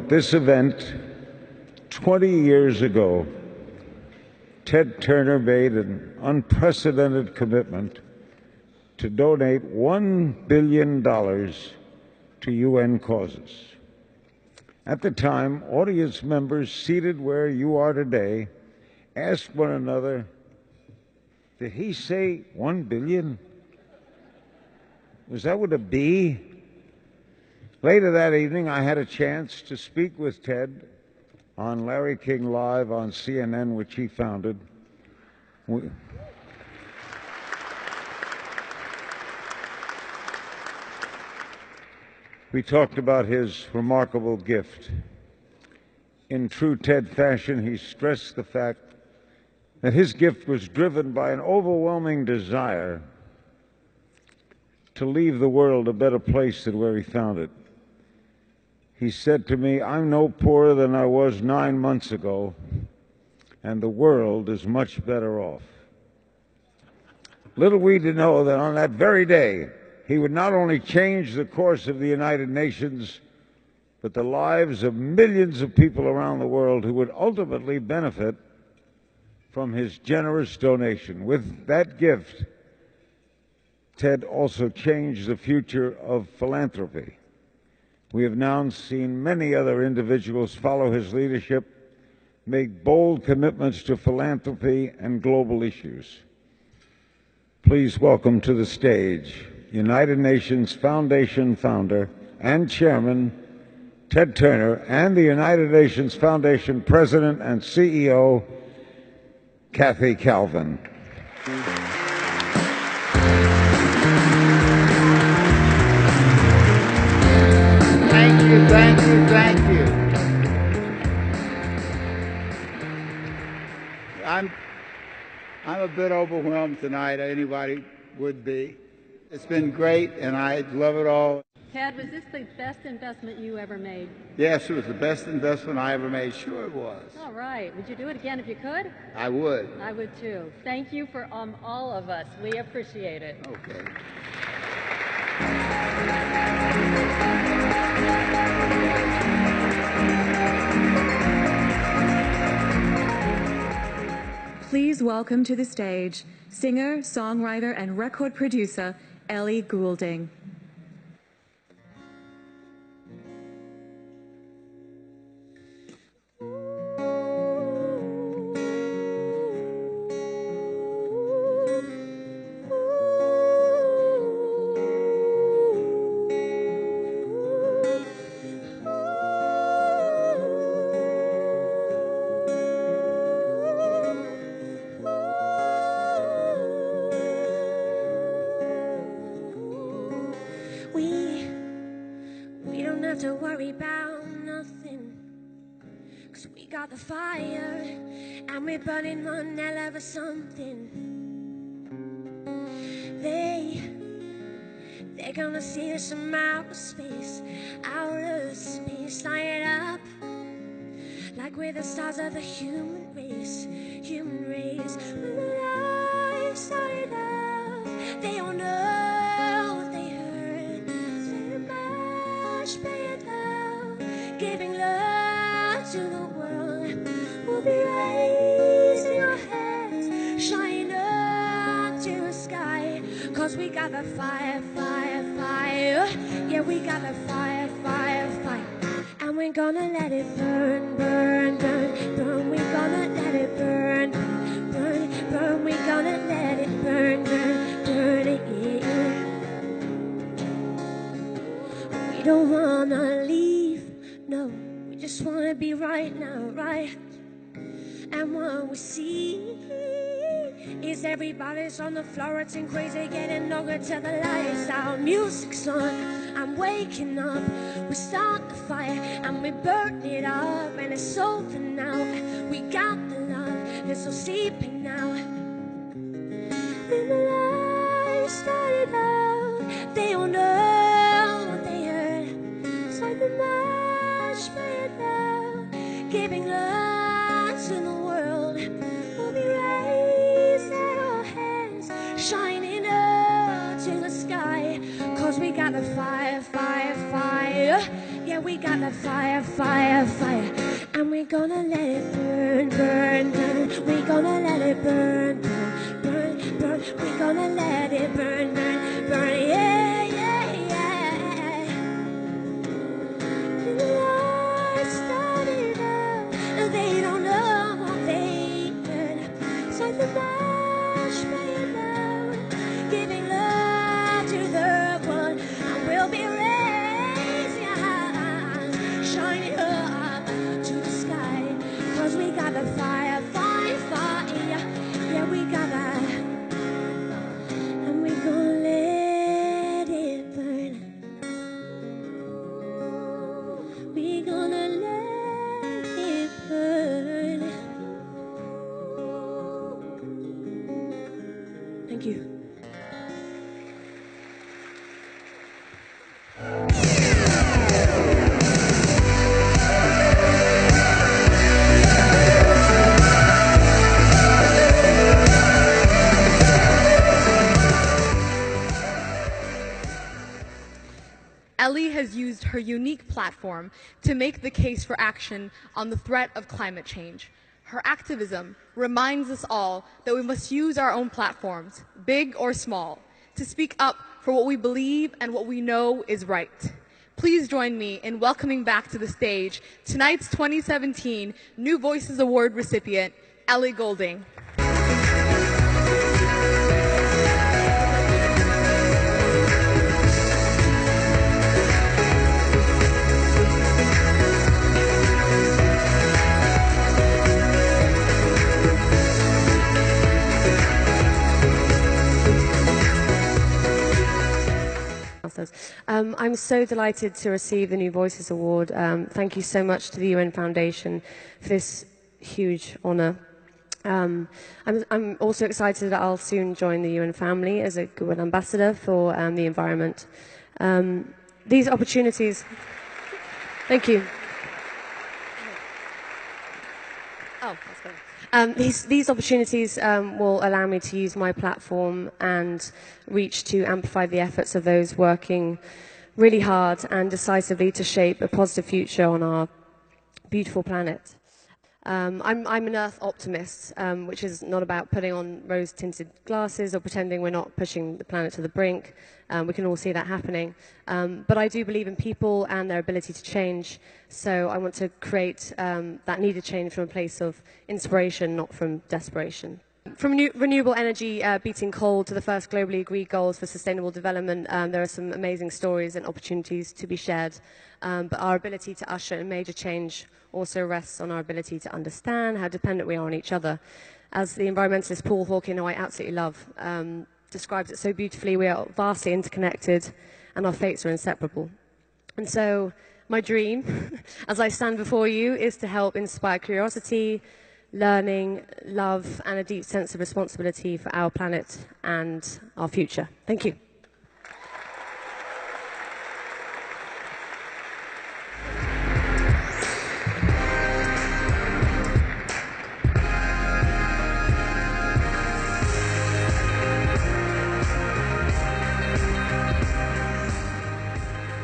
at this event 20 years ago, Ted Turner made an unprecedented commitment to donate $1 billion to UN causes. At the time, audience members seated where you are today asked one another, "Did he say 1 billion? Was that with a B?" Later that evening, I had a chance to speak with Ted on Larry King Live on CNN, which he founded. We talked about his remarkable gift. In true Ted fashion, he stressed the fact that his gift was driven by an overwhelming desire to leave the world a better place than where he found it. He said to me, "I'm no poorer than I was 9 months ago, and the world is much better off." Little we did know that on that very day, he would not only change the course of the United Nations, but the lives of millions of people around the world who would ultimately benefit from his generous donation. With that gift, Ted also changed the future of philanthropy. We have now seen many other individuals follow his leadership, make bold commitments to philanthropy and global issues. Please welcome to the stage United Nations Foundation founder and chairman Ted Turner and the United Nations Foundation president and CEO Kathy Calvin. Thank you, thank you, thank you. I'm a bit overwhelmed tonight. Anybody would be. It's been great, and I love it all. Ted, was this the best investment you ever made? Yes, it was the best investment I ever made. Sure it was. All right. Would you do it again if you could? I would. I would too. Thank you for all of us. We appreciate it. Okay. Please welcome to the stage singer, songwriter, and record producer Ellie Goulding. We don't have to worry about nothing, 'cause we got the fire and we're burning one hell of a something. They're gonna see us from outer space, light it up like we're the stars of the human race. When the lights started up, they all know what they heard. So much paying love, giving love to the world. We'll be raising our hands, shining up to the sky, 'cause we got the fire, fire, fire. Yeah, we got the fire, fire, fire. And we're gonna let it burn, burn, burn, burn. We're gonna let it burn, burn, burn. We're gonna let it burn, burn, burn. Yeah. We don't wanna leave, no. We just wanna be right now, right? And what we see is everybody's on the floor, acting crazy, getting over to the lights out. Music's on, I'm waking up. We start the fire and we burn it up, and it's over now. We got the love, it's so sleeping now. When the lights started out, they all know what they heard. It's like the match made love, giving love to the world. We'll be raising our hands, shining up to the sky, 'cause we got the fire, fire, fire. Yeah, Yeah, we got the fire, fire, fire. And we're gonna let it burn, burn, burn. We're gonna let it burn, burn, burn, burn. We're gonna let it burn, burn, burn. Yeah, yeah, yeah. Life started out, and they don't know what they heard. So the marshmallow, giving love to the world, and we'll be raising our hands, shining up to the sky. 'Cause we got the fire, fire, fire. Yeah, we got that, and we're gonna let it burn. We're gonna let it burn. Thank you. Ellie has used her unique platform to make the case for action on the threat of climate change. Her activism reminds us all that we must use our own platforms, big or small, to speak up for what we believe and what we know is right. Please join me in welcoming back to the stage tonight's 2017 New Voices Award recipient, Ellie Goulding. I'm so delighted to receive the New Voices Award. Thank you so much to the UN Foundation for this huge honour. I'm also excited that I'll soon join the UN family as a Goodwill Ambassador for the environment. These opportunities... Thank you. Oh, that's better. These opportunities will allow me to use my platform and reach to amplify the efforts of those working really hard and decisively to shape a positive future on our beautiful planet. I'm an Earth optimist, which is not about putting on rose-tinted glasses or pretending we're not pushing the planet to the brink. We can all see that happening. But I do believe in people and their ability to change, so I want to create that needed change from a place of inspiration, not from desperation. From renewable energy beating coal to the first globally agreed goals for sustainable development, there are some amazing stories and opportunities to be shared. But our ability to usher in major change also rests on our ability to understand how dependent we are on each other. As the environmentalist Paul Hawken, who I absolutely love, describes it so beautifully, we are vastly interconnected and our fates are inseparable. And so my dream, as I stand before you, is to help inspire curiosity, learning, love, and a deep sense of responsibility for our planet and our future. Thank you.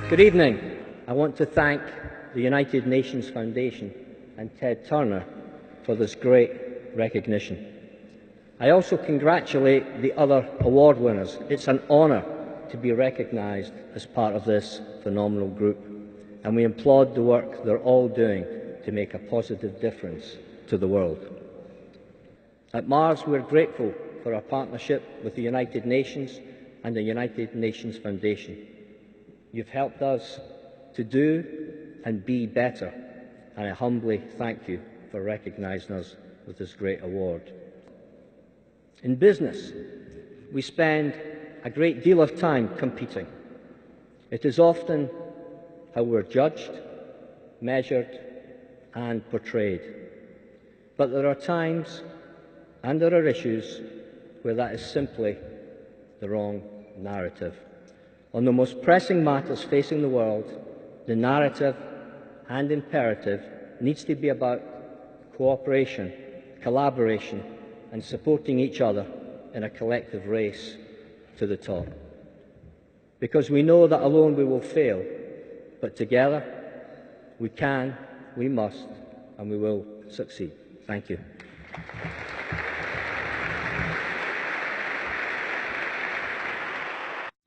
Good evening. I want to thank the United Nations Foundation and Ted Turner for this great recognition. I also congratulate the other award winners. It's an honour to be recognised as part of this phenomenal group, and we applaud the work they're all doing to make a positive difference to the world. At Mars, we're grateful for our partnership with the United Nations and the United Nations Foundation. You've helped us to do and be better, and I humbly thank you for recognising us with this great award. In business, we spend a great deal of time competing. It is often how we're judged, measured, and portrayed. But there are times and there are issues where that is simply the wrong narrative. On the most pressing matters facing the world, the narrative and imperative needs to be about cooperation, collaboration, and supporting each other in a collective race to the top. Because we know that alone we will fail, but together We can, we must, and we will succeed. Thank you.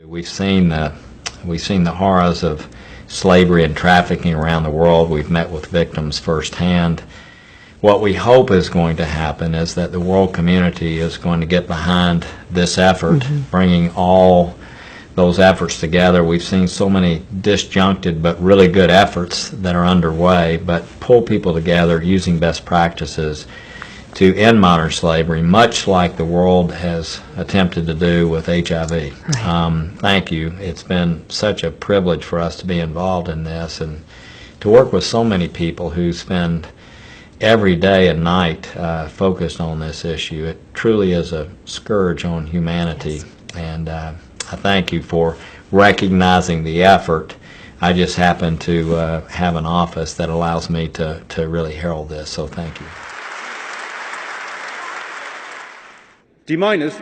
We've seen the horrors of slavery and trafficking around the world. We've met with victims firsthand. What we hope is going to happen is that the world community is going to get behind this effort, bringing all those efforts together. We've seen so many disjuncted but really good efforts that are underway, but pull people together using best practices to end modern slavery, much like the world has attempted to do with HIV. Right. Thank you. It's been such a privilege for us to be involved in this and to work with so many people who spend every day and night focused on this issue. It truly is a scourge on humanity, yes. And I thank you for recognizing the effort. I just happen to have an office that allows me to really herald this, so thank you. Deminers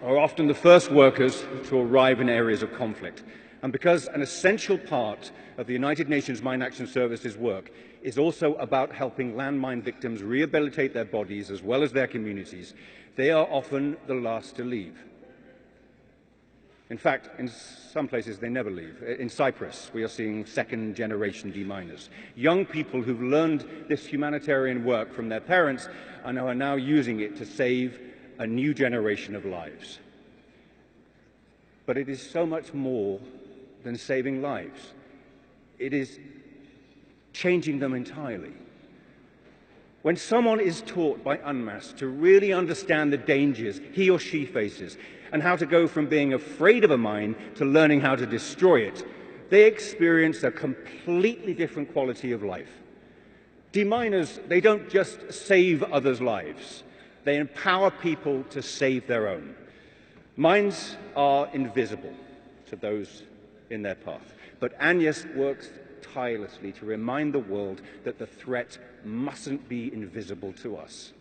are often the first workers to arrive in areas of conflict, and because an essential part of the United Nations Mine Action Service's work is also about helping landmine victims rehabilitate their bodies as well as their communities, they are often the last to leave. In fact, in some places they never leave. In Cyprus, we are seeing second-generation deminers, young people who've learned this humanitarian work from their parents and are now using it to save a new generation of lives. But it is so much more than saving lives. It is changing them entirely. When someone is taught by UNMAS to really understand the dangers he or she faces and how to go from being afraid of a mine to learning how to destroy it, they experience a completely different quality of life. Deminers, they don't just save others' lives. They empower people to save their own. Mines are invisible to those in their path, but Agnes works tirelessly to remind the world that the threat mustn't be invisible to us.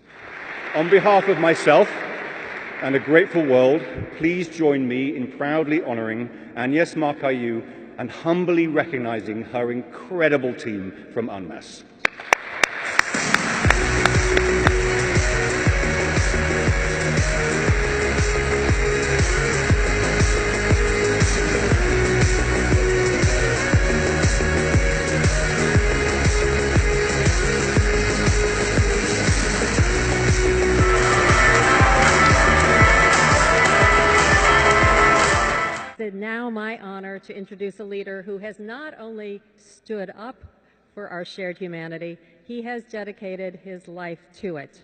On behalf of myself and a grateful world, please join me in proudly honoring Agnes Marcaillou and humbly recognizing her incredible team from UNMAS. It's now my honor to introduce a leader who has not only stood up for our shared humanity, he has dedicated his life to it.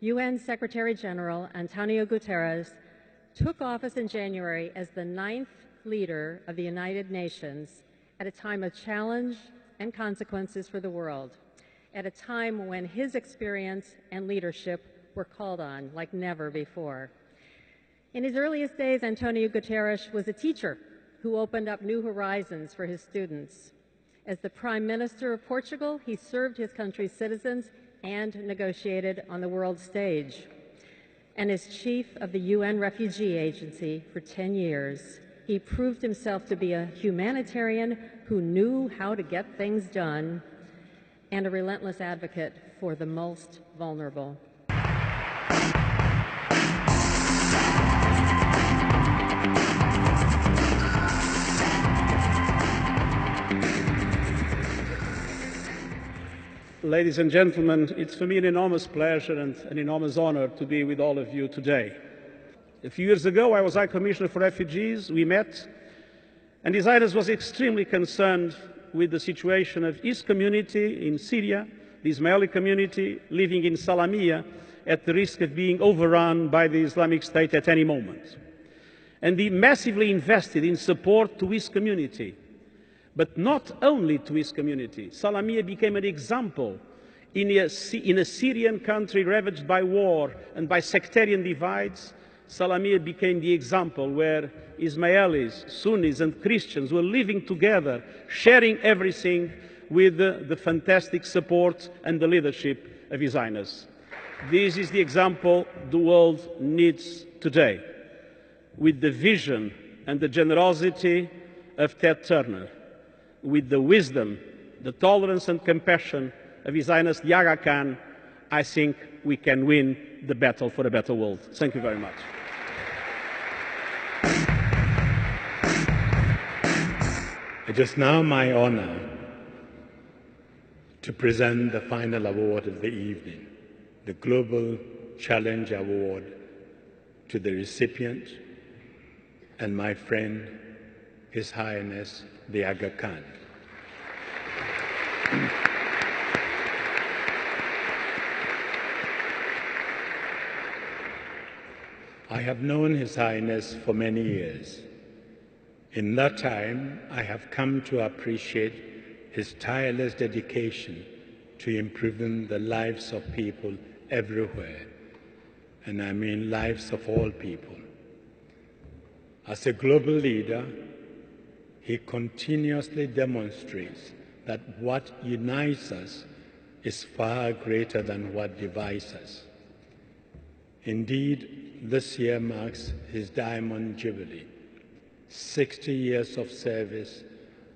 UN Secretary General Antonio Guterres took office in January as the 9th leader of the United Nations at a time of challenge and consequences for the world, at a time when his experience and leadership were called on like never before. In his earliest days, Antonio Guterres was a teacher who opened up new horizons for his students. As the Prime Minister of Portugal, he served his country's citizens and negotiated on the world stage. And as chief of the UN Refugee Agency for 10 years, he proved himself to be a humanitarian who knew how to get things done and a relentless advocate for the most vulnerable. Ladies and gentlemen, it's for me an enormous pleasure and an enormous honor to be with all of you today. A few years ago, I was High Commissioner for Refugees. We met, and His Highness was extremely concerned with the situation of his community in Syria, the Ismaili community living in Salamiyya, at the risk of being overrun by the Islamic State at any moment. And he massively invested in support to his community. But not only to his community. Salamiyya became an example in a Syrian country ravaged by war and by sectarian divides. Salamiyya became the example where Ismailies, Sunnis and Christians were living together, sharing everything with the fantastic support and the leadership of His Highness. This is the example the world needs today, with the vision and the generosity of Ted Turner, with the wisdom the tolerance and compassion of His Highness the Aga Khan, I think we can win the battle for a better world. Thank you very much. It is now my honor to present the final award of the evening, the Global Challenge Award, to the recipient and my friend, His Highness the Aga Khan. I have known His Highness for many years. In that time, I have come to appreciate his tireless dedication to improving the lives of people everywhere, and I mean lives of all people. As a global leader, he continuously demonstrates that what unites us is far greater than what divides us. Indeed, this year marks his Diamond Jubilee, 60 years of service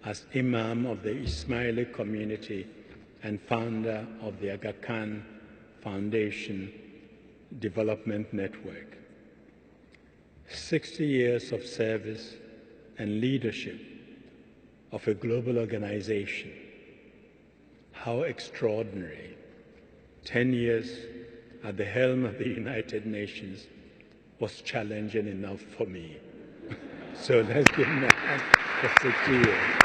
as Imam of the Ismaili community and founder of the Aga Khan Foundation Development Network. 60 years of service and leadership of a global organization. How extraordinary. 10 years at the helm of the United Nations was challenging enough for me. So let's give him a hand for 60 years.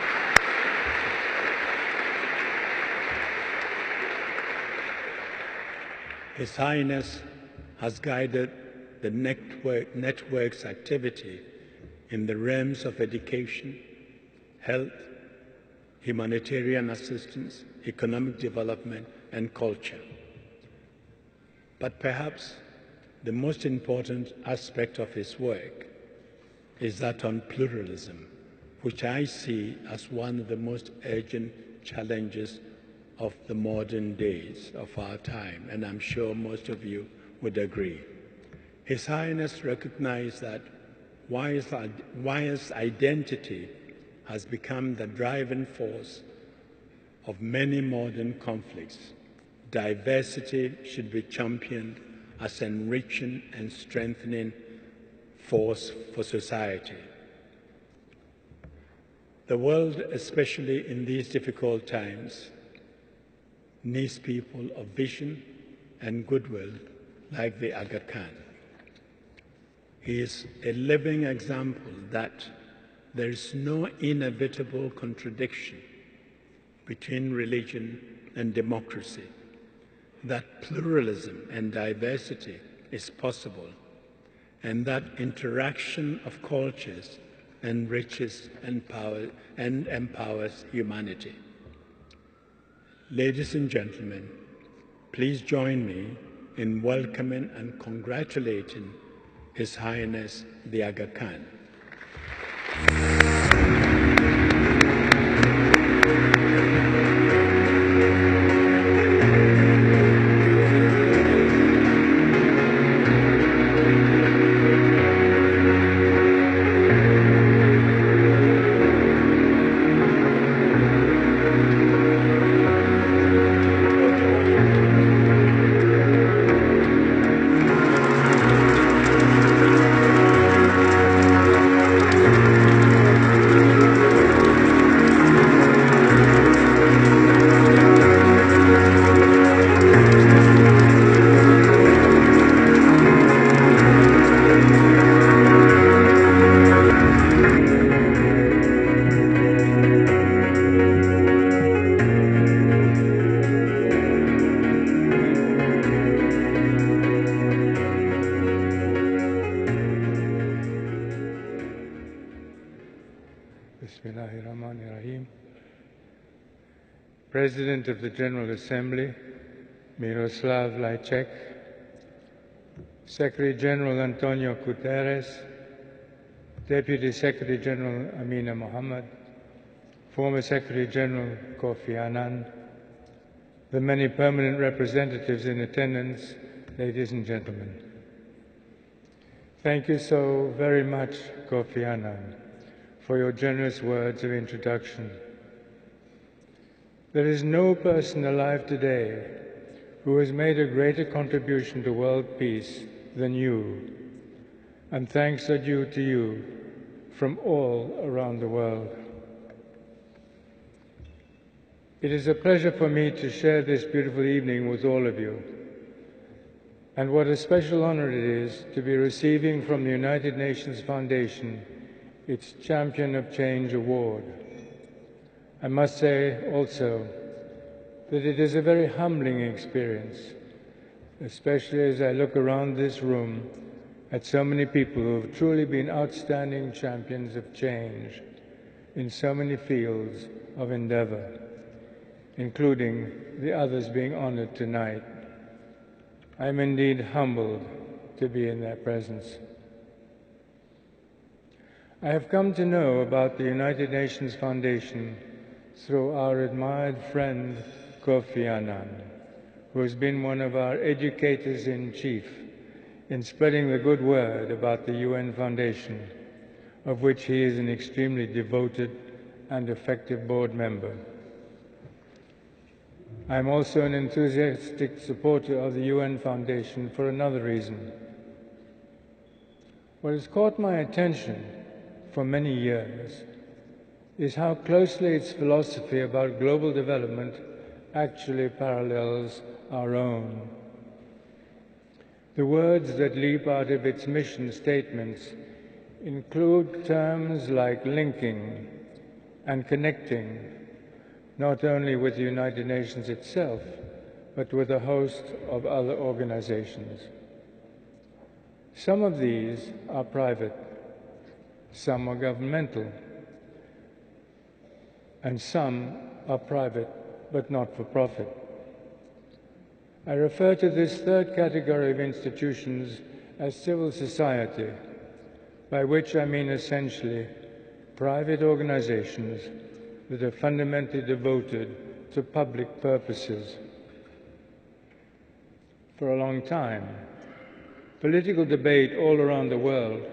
His Highness has guided the network's activity in the realms of education, health, humanitarian assistance, economic development, and culture. But perhaps the most important aspect of his work is that on pluralism, which I see as one of the most urgent challenges of the modern days of our time, and I'm sure most of you would agree. His Highness recognized that whilst identity has become the driving force of many modern conflicts, diversity should be championed as an enriching and strengthening force for society. The world, especially in these difficult times, needs people of vision and goodwill like the Aga Khan. He is a living example that there is no inevitable contradiction between religion and democracy, that pluralism and diversity is possible, and that interaction of cultures enriches and empowers humanity. Ladies and gentlemen, please join me in welcoming and congratulating His Highness the Aga Khan. Bismillahirrahmanirrahim. President of the General Assembly, Miroslav Lajčák, Secretary General Antonio Guterres, Deputy Secretary General Amina Mohammed, former Secretary General Kofi Annan, the many permanent representatives in attendance, ladies and gentlemen. Thank you so very much, Kofi Annan, for your generous words of introduction. There is no person alive today who has made a greater contribution to world peace than you, and thanks are due to you from all around the world. It is a pleasure for me to share this beautiful evening with all of you, and what a special honor it is to be receiving from the United Nations Foundation its Champion of Change Award. I must say also that it is a very humbling experience, especially as I look around this room at so many people who have truly been outstanding champions of change in so many fields of endeavor, including the others being honored tonight. I am indeed humbled to be in their presence. I have come to know about the United Nations Foundation through our admired friend Kofi Annan, who has been one of our educators-in-chief in spreading the good word about the UN Foundation, of which he is an extremely devoted and effective board member. I am also an enthusiastic supporter of the UN Foundation for another reason. What has caught my attention for many years is how closely its philosophy about global development actually parallels our own. The words that leap out of its mission statements include terms like linking and connecting, not only with the United Nations itself, but with a host of other organizations. Some of these are private, some are governmental, and some are private but not for profit. I refer to this third category of institutions as civil society, by which I mean essentially private organizations that are fundamentally devoted to public purposes. For a long time, political debate all around the world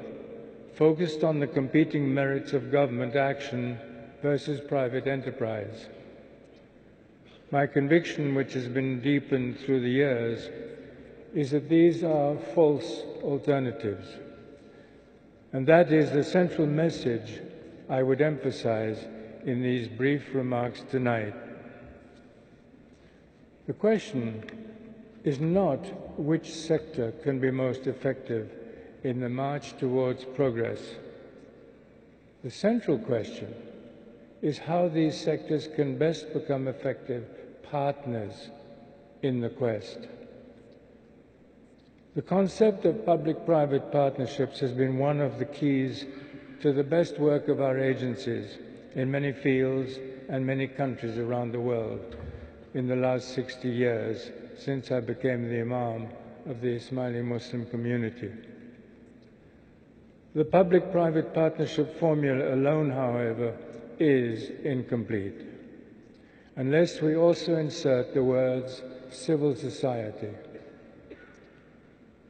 focused on the competing merits of government action versus private enterprise. My conviction, which has been deepened through the years, is that these are false alternatives. And that is the central message I would emphasize in these brief remarks tonight. The question is not which sector can be most effective in the march towards progress. The central question is how these sectors can best become effective partners in the quest. The concept of public-private partnerships has been one of the keys to the best work of our agencies in many fields and many countries around the world in the last 60 years since I became the Imam of the Ismaili Muslim community. The public-private partnership formula alone, however, is incomplete, unless we also insert the words civil society.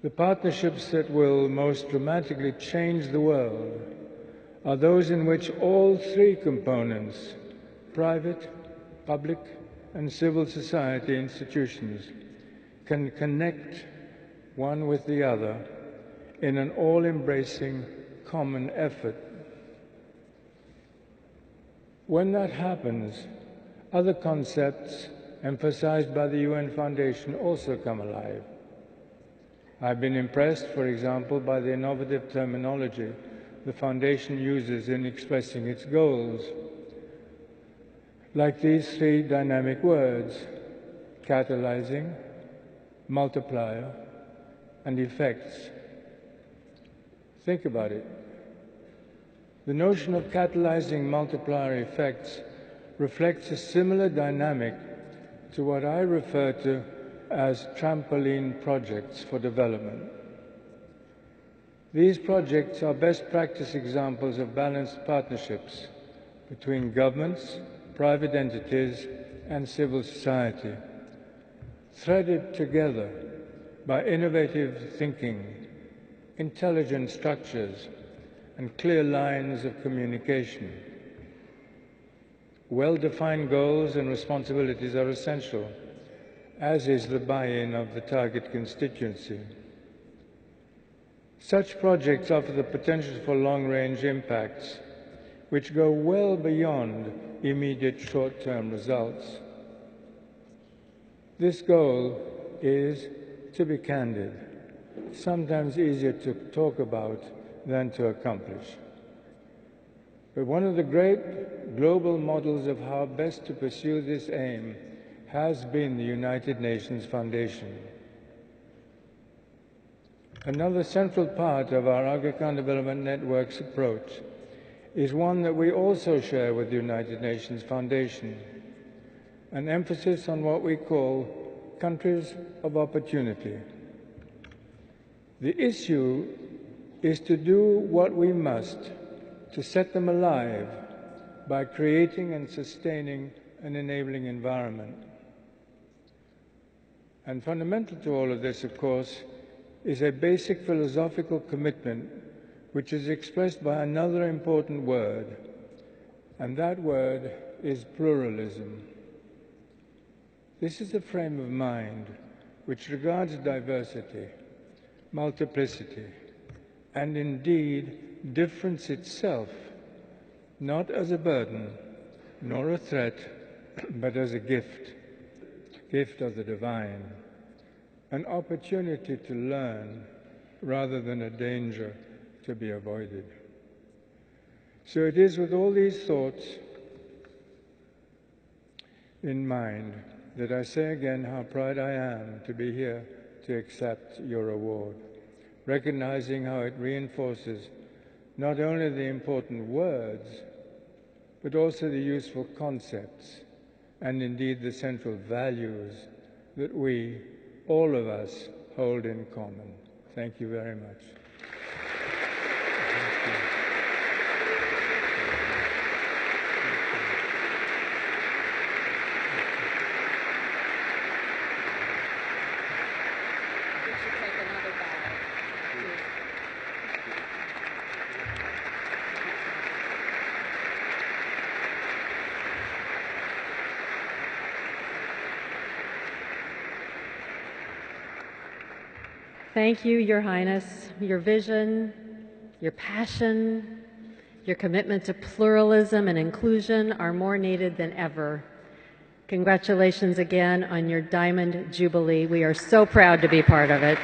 The partnerships that will most dramatically change the world are those in which all three components, private, public, and civil society institutions, can connect one with the other in an all-embracing common effort. When that happens, other concepts emphasized by the UN Foundation also come alive. I've been impressed, for example, by the innovative terminology the Foundation uses in expressing its goals, like these three dynamic words: catalyzing, multiplier, and effects. Think about it. The notion of catalyzing multiplier effects reflects a similar dynamic to what I refer to as trampoline projects for development. These projects are best practice examples of balanced partnerships between governments, private entities, and civil society, threaded together by innovative thinking, intelligent structures, and clear lines of communication. Well-defined goals and responsibilities are essential, as is the buy-in of the target constituency. Such projects offer the potential for long-range impacts, which go well beyond immediate short-term results. This goal is, to be candid, sometimes easier to talk about than to accomplish. But one of the great global models of how best to pursue this aim has been the United Nations Foundation. Another central part of our Aga Khan Development Network's approach is one that we also share with the United Nations Foundation, an emphasis on what we call countries of opportunity. The issue is to do what we must to set them alive by creating and sustaining an enabling environment. And fundamental to all of this, of course, is a basic philosophical commitment which is expressed by another important word, and that word is pluralism. This is a frame of mind which regards diversity, multiplicity, and indeed difference itself, not as a burden nor a threat, but as a gift of the divine, an opportunity to learn rather than a danger to be avoided. So it is with all these thoughts in mind that I say again how proud I am to be here to accept your award, recognizing how it reinforces not only the important words, but also the useful concepts and indeed the central values that we, all of us, hold in common. Thank you very much. Thank you, Your Highness. Your vision, your passion, your commitment to pluralism and inclusion are more needed than ever. Congratulations again on your Diamond Jubilee. We are so proud to be part of it.